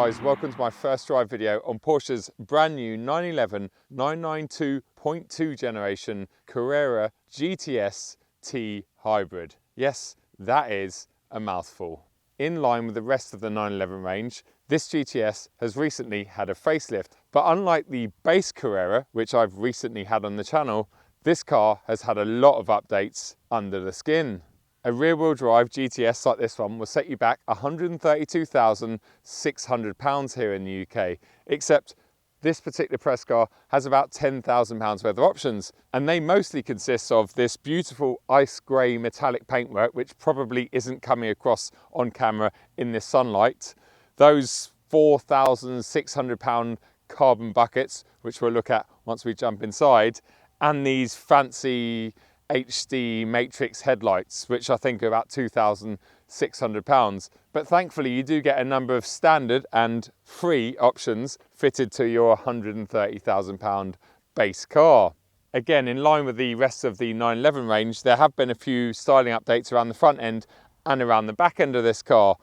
guys, welcome to my first drive video on Porsche's brand new 911 992.2 generation Carrera GTS T Hybrid. Yes, that is a mouthful. In line with the rest of the 911 range, this GTS has recently had a facelift, but unlike the base Carrera, which I've recently had on the channel, this car has had a lot of updates under the skin. A rear-wheel drive GTS like this one will set you back £132,600 here in the UK, except this particular press car has about £10,000 worth of options, and they mostly consist of this beautiful ice grey metallic paintwork, which probably isn't coming across on camera in this sunlight, those £4,600 carbon buckets, which we'll look at once we jump inside, and these fancy HD matrix headlights, which I think are about £2,600. But thankfully you do get a number of standard and free options fitted to your £130,000 base car. Again, in line with the rest of the 911 range, there have been a few styling updates around the front end and around the back end of this car.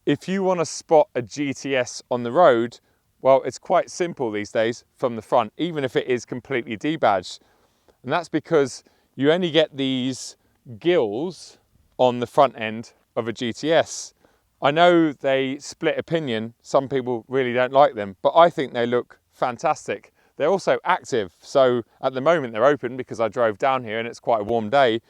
If you want to spot a GTS on the road, well, it's quite simple these days from the front, even if it is completely debadged. And that's because you only get these gills on the front end of a GTS. I know they split opinion, some people really don't like them, but I think they look fantastic. They're also active, so at the moment they're open because I drove down here and it's quite a warm day,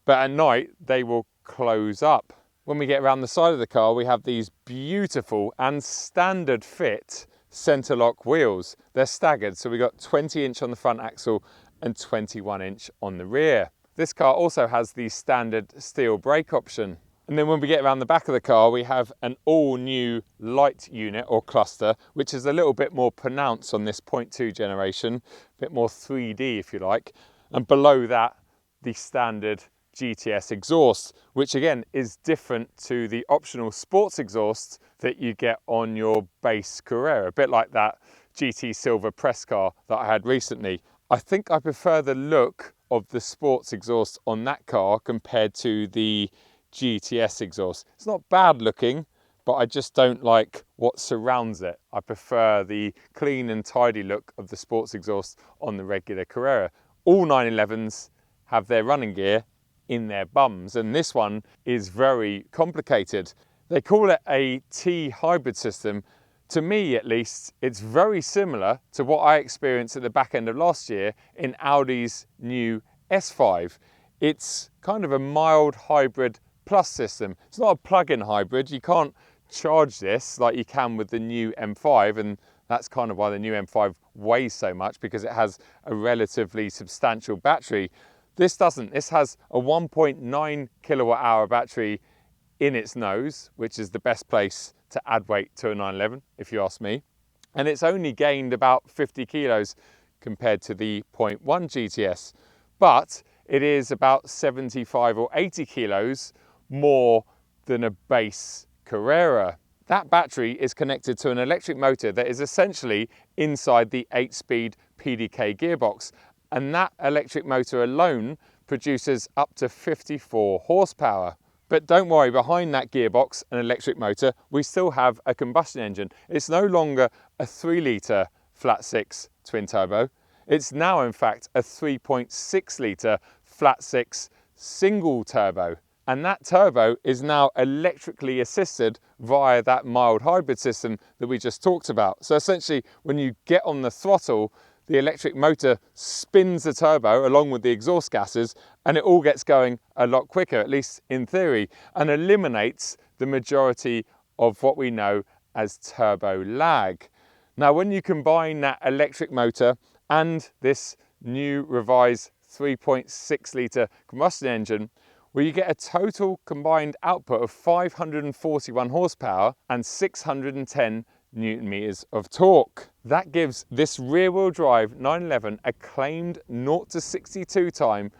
but at night they will close up. When we get around the side of the car, we have these beautiful and standard fit center lock wheels. They're staggered, so we got 20-inch on the front axle and 21-inch on the rear. This car also has the standard steel brake option. And then when we get around the back of the car, we have an all-new light unit or cluster, which is a little bit more pronounced on this 0.2 generation, a bit more 3D if you like. And below that, the standard GTS exhaust, which again is different to the optional sports exhaust that you get on your base Carrera, a bit like that GT Silver press car that I had recently. I think I prefer the look of the sports exhaust on that car compared to the GTS exhaust. It's not bad looking, but I just don't like what surrounds it. I prefer the clean and tidy look of the sports exhaust on the regular Carrera. All 911s have their running gear in their bums, and this one is very complicated. They call it a T hybrid system. To me, at least, it's very similar to what I experienced at the back end of last year in Audi's new S5. It's kind of a mild hybrid plus system. It's not a plug-in hybrid. You can't charge this like you can with the new M5, and that's kind of why the new M5 weighs so much, because it has a relatively substantial battery. This doesn't. This has a 1.9 kilowatt hour battery in its nose, which is the best place to add weight to a 911, if you ask me. And it's only gained about 50 kilos compared to the 0.1 GTS, but it is about 75 or 80 kilos more than a base Carrera. That battery is connected to an electric motor that is essentially inside the 8-speed PDK gearbox, and that electric motor alone produces up to 54 horsepower. But don't worry, behind that gearbox and electric motor, we still have a combustion engine. It's no longer a 3-litre flat-six twin-turbo. It's now, in fact, a 3.6-litre flat-six single-turbo. And that turbo is now electrically assisted via that mild hybrid system that we just talked about. So essentially, when you get on the throttle, the electric motor spins the turbo along with the exhaust gases, and it all gets going a lot quicker, at least in theory, and eliminates the majority of what we know as turbo lag. Now, when you combine that electric motor and this new revised 3.6-litre combustion engine, well, you get a total combined output of 541 horsepower and 610 Newton meters of torque. That gives this rear-wheel drive 911 a claimed 0 to 62 time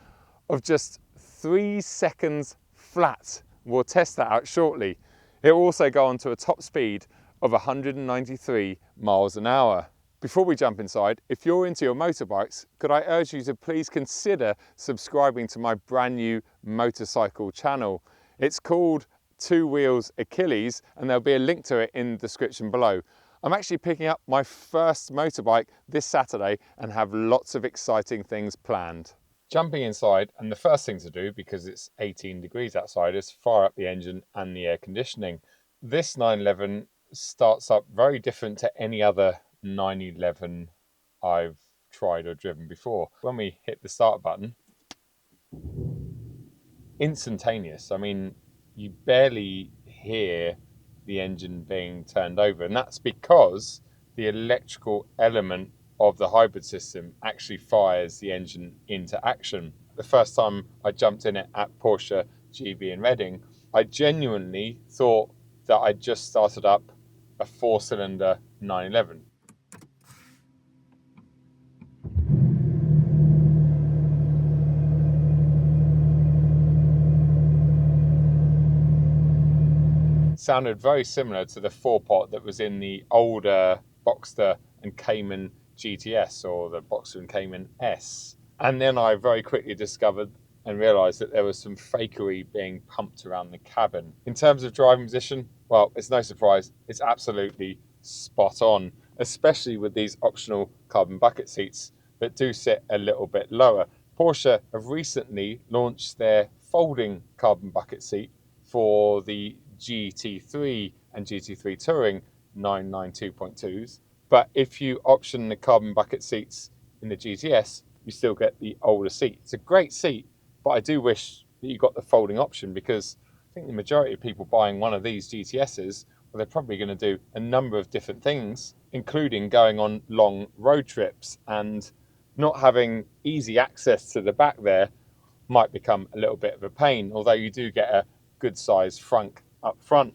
of just 3 seconds flat. We'll test that out shortly. It will also go on to a top speed of 193 miles an hour. Before we jump inside, if you're into your motorbikes, could I urge you to please consider subscribing to my brand new motorcycle channel. It's called Two Wheels Achilles, and there'll be a link to it in the description below. I'm actually picking up my first motorbike this Saturday and have lots of exciting things planned. Jumping inside, and the first thing to do, because it's 18 degrees outside, is fire up the engine and the air conditioning. This 911 starts up very different to any other 911 I've tried or driven before. When we hit the start button, instantaneous. I mean, you barely hear the engine being turned over, and that's because the electrical element of the hybrid system actually fires the engine into action. The first time I jumped in it at Porsche GB in Reading, I genuinely thought that I'd just started up a 4-cylinder 911. Sounded very similar to the 4-pot that was in the older Boxster and Cayman GTS, or the Boxster and Cayman S. And then I very quickly discovered and realised that there was some fakery being pumped around the cabin. In terms of driving position, well, it's no surprise, it's absolutely spot on, especially with these optional carbon bucket seats that do sit a little bit lower. Porsche have recently launched their folding carbon bucket seat for the GT3 and GT3 Touring 992.2s, but if you option the carbon bucket seats in the GTS, you still get the older seat. It's a great seat, but I do wish that you got the folding option, because I think the majority of people buying one of these GTSs, well, they're probably going to do a number of different things, including going on long road trips, and not having easy access to the back there might become a little bit of a pain, although you do get a good sized frunk up front.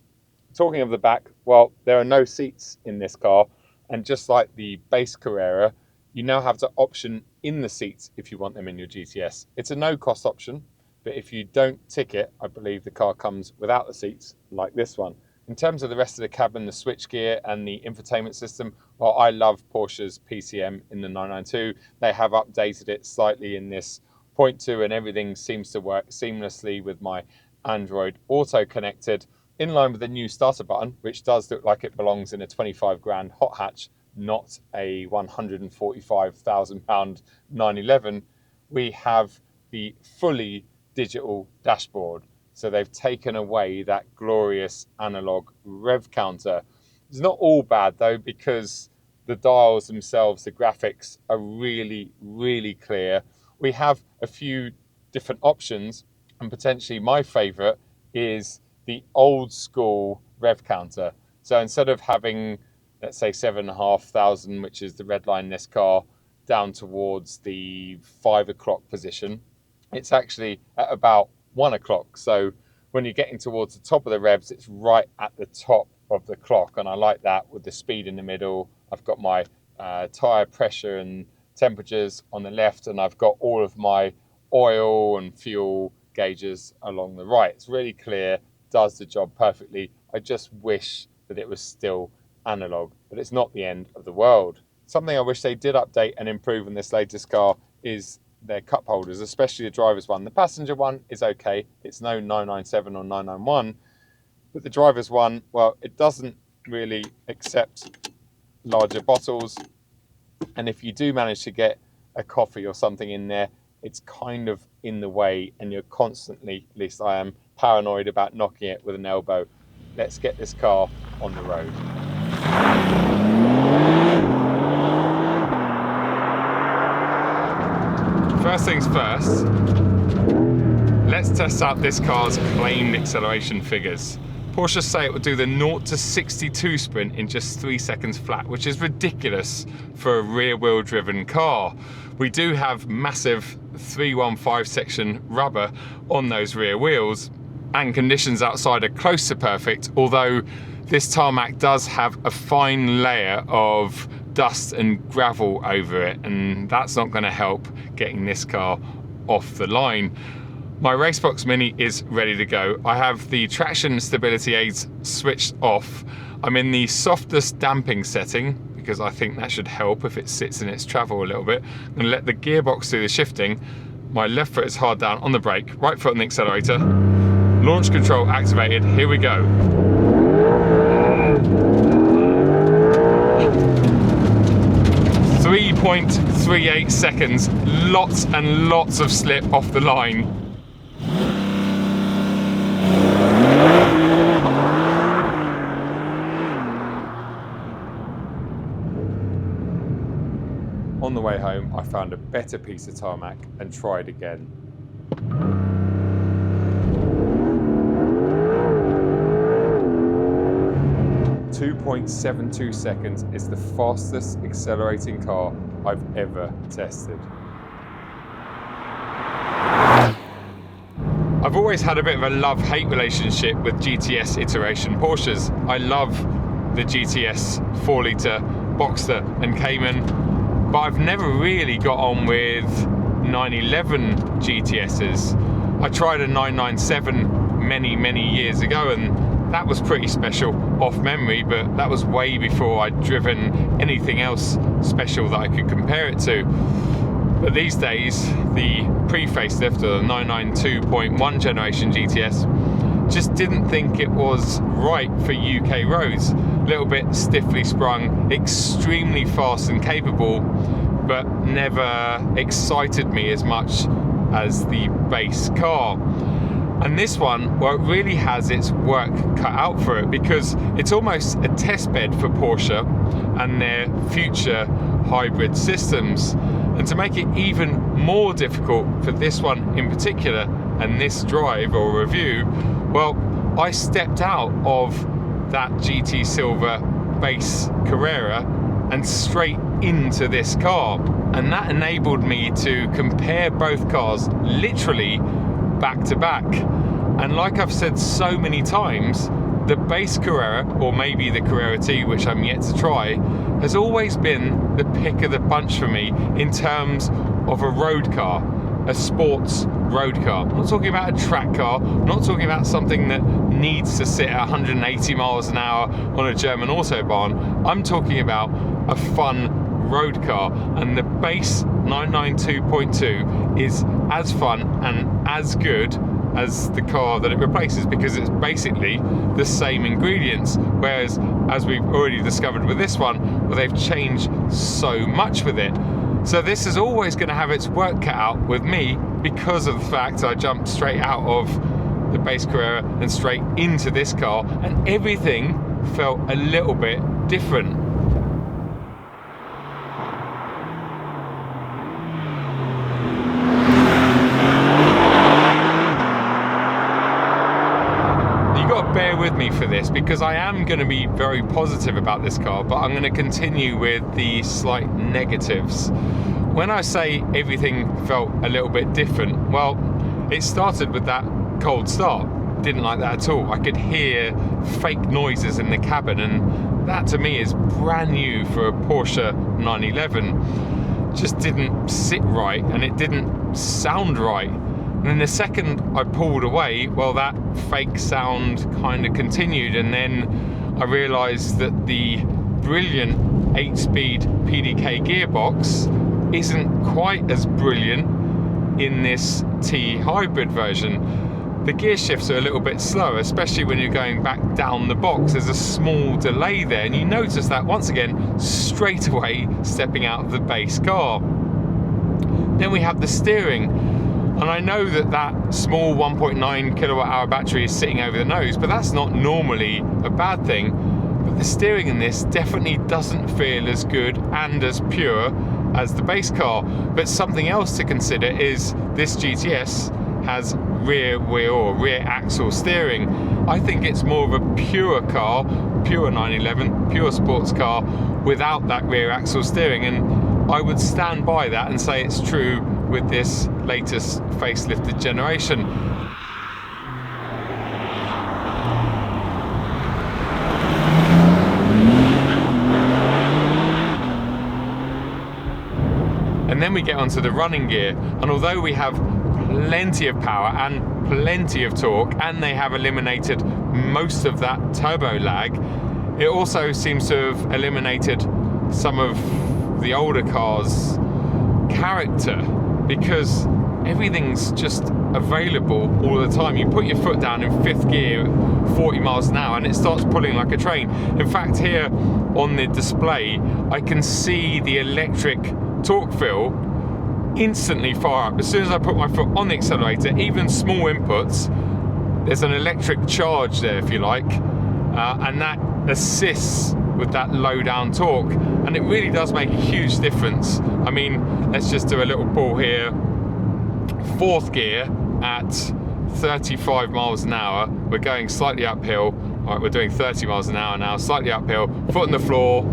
Talking of the back, well, there are no seats in this car, and just like the base Carrera, you now have to option in the seats if you want them in your GTS. It's a no-cost option, but if you don't tick it, I believe the car comes without the seats, like this one. In terms of the rest of the cabin, the switchgear and the infotainment system, well, I love Porsche's PCM in the 992. They have updated it slightly in this 0.2, and everything seems to work seamlessly with my Android Auto connected, in line with the new starter button, which does look like it belongs in a 25 grand hot hatch, not a 145,000 pound 911. We have the fully digital dashboard. So they've taken away that glorious analog rev counter. It's not all bad though, because the dials themselves, the graphics are really, really clear. We have a few different options, and potentially my favorite is the old school rev counter. So instead of having, let's say, 7,500, which is the red line in this car, down towards the 5 o'clock position, it's actually at about 1 o'clock. So when you're getting towards the top of the revs, it's right at the top of the clock. And I like that with the speed in the middle. I've got my tyre pressure and temperatures on the left, and I've got all of my oil and fuel gauges along the right. It's really clear, does the job perfectly. I just wish that it was still analog, but it's not the end of the world. Something I wish they did update and improve in this latest car is their cup holders, especially the driver's one. The passenger one is okay, it's no 997 or 991, but the driver's one, well, it doesn't really accept larger bottles, and if you do manage to get a coffee or something in there, it's kind of in the way, and you're constantly, at least I am, paranoid about knocking it with an elbow. Let's get this car on the road. First things first, let's test out this car's claimed acceleration figures. Porsche say it will do the 0 to 62 sprint in just 3 seconds flat, which is ridiculous for a rear-wheel driven car. We do have massive 315 section rubber on those rear wheels, and conditions outside are close to perfect, although this tarmac does have a fine layer of dust and gravel over it, and that's not going to help getting this car off the line. My Racebox Mini is ready to go. I have the traction stability aids switched off. I'm in the softest damping setting, because I think that should help if it sits in its travel a little bit. I'm going to let the gearbox do the shifting. My left foot is hard down on the brake, right foot on the accelerator. Launch control activated, here we go. 0.38 seconds, lots and lots of slip off the line. On the way home, I found a better piece of tarmac and tried again. .72 seconds is the fastest accelerating car I've ever tested. I've always had a bit of a love-hate relationship with GTS iteration Porsches. I love the GTS 4-litre Boxster and Cayman, but I've never really got on with 911 GTSs. I tried a 997 many years ago, and that was pretty special off memory, but that was way before I'd driven anything else special that I could compare it to. But these days, the pre-facelift, or the 992.1 generation GTS, just didn't think it was right for UK roads. A little bit stiffly sprung, extremely fast and capable, but never excited me as much as the base car. And this one, well, it really has its work cut out for it, because it's almost a test bed for Porsche and their future hybrid systems. And to make it even more difficult for this one in particular, and this drive or review, well, I stepped out of that GT Silver base Carrera and straight into this car. And that enabled me to compare both cars literally back to back. And like I've said so many times, the base Carrera, or maybe the Carrera T, which I'm yet to try, has always been the pick of the bunch for me in terms of a road car, a sports road car. I'm not talking about a track car, I'm not talking about something that needs to sit at 180 miles an hour on a German autobahn. I'm talking about a fun road car, and the base 992.2 is as fun and as good as the car that it replaces, because it's basically the same ingredients, whereas, as we've already discovered with this one, well, they've changed so much with it. So this is always going to have its work cut out with me, because of the fact I jumped straight out of the base Carrera and straight into this car, and everything felt a little bit different. Bear with me for this, because I am going to be very positive about this car, but I'm going to continue with the slight negatives. When I say everything felt a little bit different, well, it started with that cold start. Didn't like that at all. I could hear fake noises in the cabin, and that to me is brand new for a Porsche 911. Just didn't sit right, and it didn't sound right. And then the second I pulled away, well, that fake sound kind of continued, and then I realised that the brilliant 8-speed PDK gearbox isn't quite as brilliant in this T hybrid version. The gear shifts are a little bit slower, especially when you're going back down the box. There's a small delay there, and you notice that once again straight away stepping out of the base car. Then we have the steering. And I know that that small 1.9 kilowatt hour battery is sitting over the nose, but that's not normally a bad thing. But the steering in this definitely doesn't feel as good and as pure as the base car. But something else to consider is this GTS has rear wheel or rear axle steering. I think it's more of a pure car, pure 911, pure sports car without that rear axle steering. And I would stand by that and say it's true with this latest facelifted generation. And then we get onto the running gear, and although we have plenty of power and plenty of torque, and they have eliminated most of that turbo lag, it also seems to have eliminated some of the older cars' character, because everything's just available all the time. You put your foot down in 5th gear, 40 miles an hour, and it starts pulling like a train. In fact, here on the display, I can see the electric torque feel instantly fire up. As soon as I put my foot on the accelerator, even small inputs, there's an electric charge there, if you like, and that assists with that low down torque, and it really does make a huge difference. I mean, let's just do a little ball here. 4th gear at 35 miles an hour, we're going slightly uphill. All right, we're doing 30 miles an hour now, slightly uphill, foot on the floor,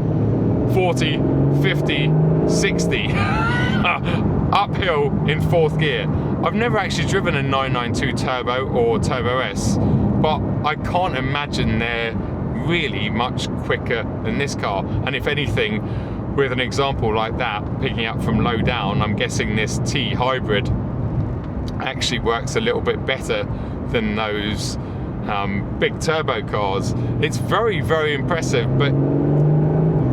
40, 50, 60, uphill in 4th gear. I've never actually driven a 992 Turbo or Turbo S, but I can't imagine they're really much quicker than this car. And if anything, with an example like that, picking up from low down, I'm guessing this T hybrid actually works a little bit better than those big turbo cars. It's very, very impressive, but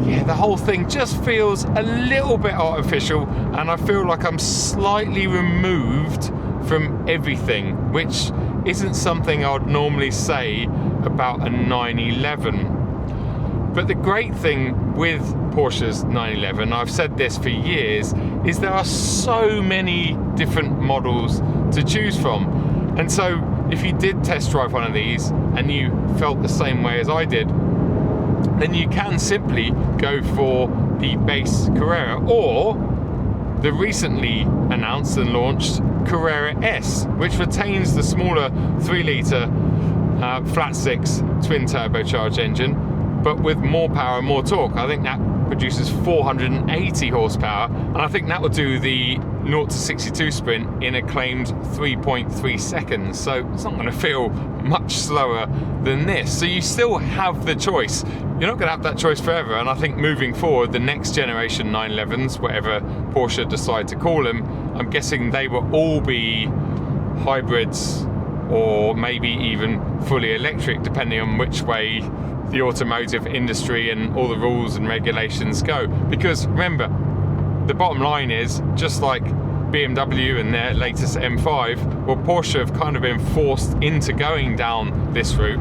yeah, the whole thing just feels a little bit artificial, and I feel like I'm slightly removed from everything, which isn't something I'd normally say about a 911. But the great thing with Porsche's 911, I've said this for years, is there are so many different models to choose from. And so if you did test drive one of these and you felt the same way as I did, then you can simply go for the base Carrera, or the recently announced and launched Carrera S, which retains the smaller 3-litre flat 6 twin turbocharged engine, but with more power and more torque. I think that produces 480 horsepower, and I think that will do the 0 to 62 sprint in a claimed 3.3 seconds. So it's not going to feel much slower than this. So you still have the choice. You're not going to have that choice forever, and I think moving forward, the next generation 911s, whatever Porsche decide to call them, I'm guessing they will all be hybrids or maybe even fully electric, depending on which way the automotive industry and all the rules and regulations go. Because remember, the bottom line is, just like BMW and their latest M5, well, Porsche have kind of been forced into going down this route.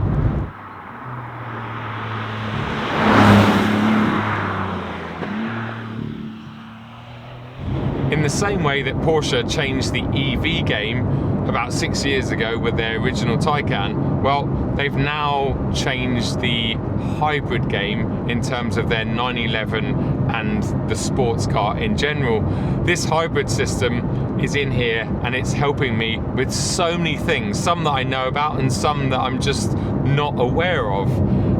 In the same way that Porsche changed the EV game about 6 years ago with their original Taycan, well, they've now changed the hybrid game in terms of their 911 and the sports car in general. This hybrid system is in here, and it's helping me with so many things, some that I know about and some that I'm just not aware of.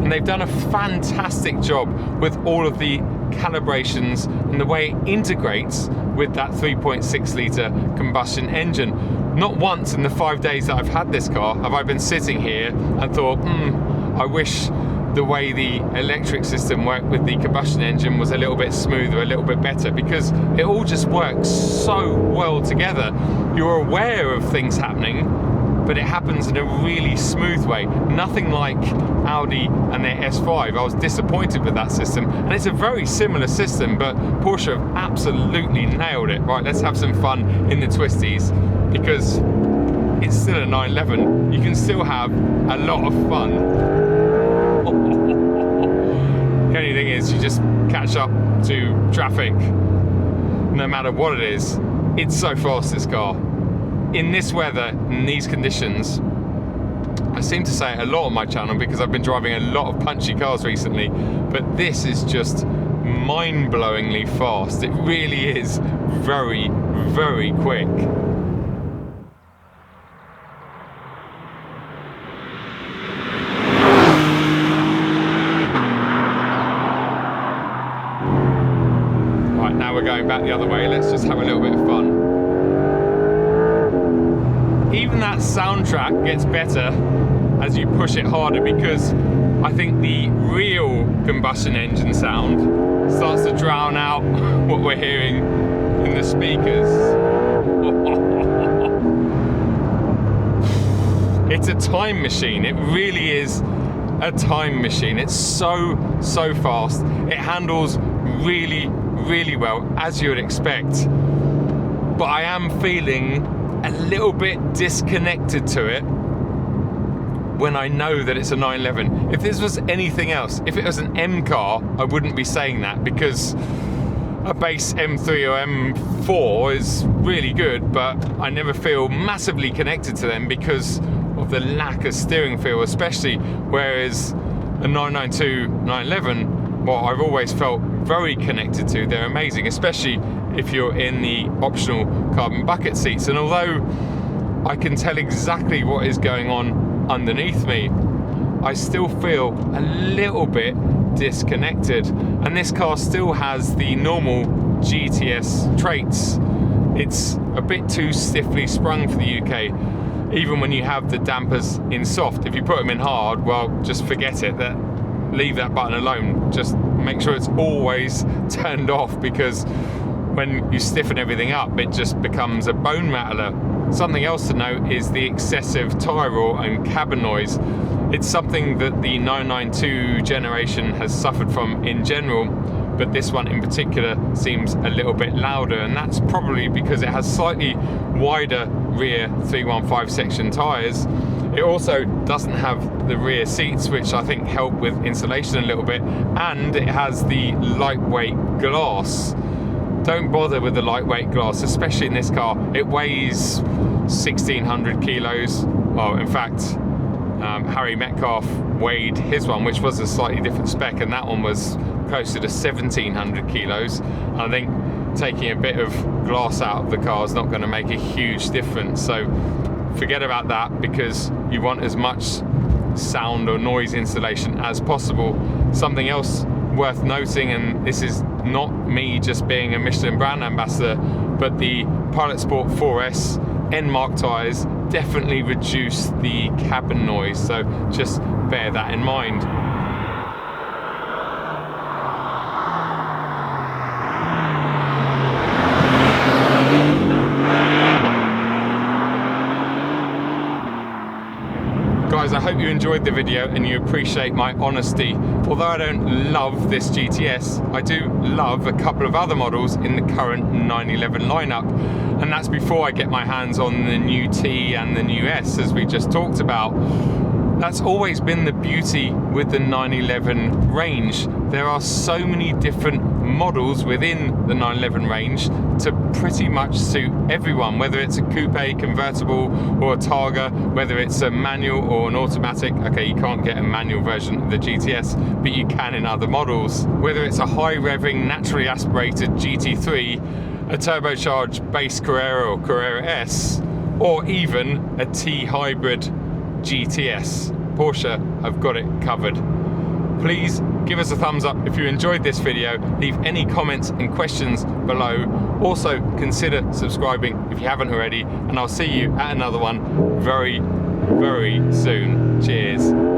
And they've done a fantastic job with all of the calibrations and the way it integrates with that 3.6 litre combustion engine. Not once in the 5 days that I've had this car have I been sitting here and thought, I wish the way the electric system worked with the combustion engine was a little bit smoother, a little bit better, because it all just works so well together. You're aware of things happening, but it happens in a really smooth way. Nothing like Audi and their S5. I was disappointed with that system, and it's a very similar system, but Porsche have absolutely nailed it. Right, let's have some fun in the twisties, because it's still a 911. You can still have a lot of fun. The only thing is, you just catch up to traffic, no matter what it is. It's so fast, this car. In this weather, in these conditions, I seem to say it a lot on my channel because I've been driving a lot of punchy cars recently, but this is just mind-blowingly fast. It really is very, very quick. Right, now we're going back the other way. Let's just have a little bit of fun. Even that soundtrack gets better as you push it harder, because I think the real combustion engine sound starts to drown out what we're hearing in the speakers. It's a time machine. It really is a time machine. It's so fast. It handles really, really well, as you would expect. But I am feeling a little bit disconnected to it when I know that it's a 911. If this was anything else, if it was an M car, I wouldn't be saying that, because a base M3 or M4 is really good, but I never feel massively connected to them because of the lack of steering feel, especially, whereas a 992, 911, well, I've always felt very connected to. They're amazing, especially if you're in the optional carbon bucket seats. And although I can tell exactly what is going on underneath me, I still feel a little bit disconnected. And this car still has the normal GTS traits. It's a bit too stiffly sprung for the UK, even when you have the dampers in soft. If you put them in hard, well, just forget it. Leave that button alone. Just make sure it's always turned off, because when you stiffen everything up, it just becomes a bone rattler. Something else to note is the excessive tyre roar and cabin noise. It's something that the 992 generation has suffered from in general, but this one in particular seems a little bit louder, and that's probably because it has slightly wider rear 315 section tyres. It also doesn't have the rear seats, which I think help with insulation a little bit, and it has the lightweight glass. Don't bother with the lightweight glass, especially in this car. It weighs 1,600 kilos. Well, in fact, Harry Metcalf weighed his one, which was a slightly different spec, and that one was closer to 1,700 kilos. I think taking a bit of glass out of the car is not going to make a huge difference. So forget about that, because you want as much sound or noise insulation as possible. Something else worth noting, and this is not me just being a Michelin brand ambassador, but the Pilot Sport 4S N-Mark tyres definitely reduce the cabin noise, so just bear that in mind. Guys, I hope you enjoyed the video and you appreciate my honesty. Although I don't love this GTS, I do love a couple of other models in the current 911 lineup, and that's before I get my hands on the new T and the new S, as we just talked about. That's always been the beauty with the 911 range. There are so many different models within the 911 range to pretty much suit everyone, whether it's a coupe, convertible, or a Targa, whether it's a manual or an automatic. Okay, you can't get a manual version of the GTS, but you can in other models. Whether it's a high revving, naturally aspirated GT3, a turbocharged base Carrera or Carrera S, or even a T hybrid GTS. Porsche have got it covered. Please give us a thumbs up if you enjoyed this video. Leave any comments and questions below. Also consider subscribing if you haven't already, and I'll see you at another one very, very soon. Cheers.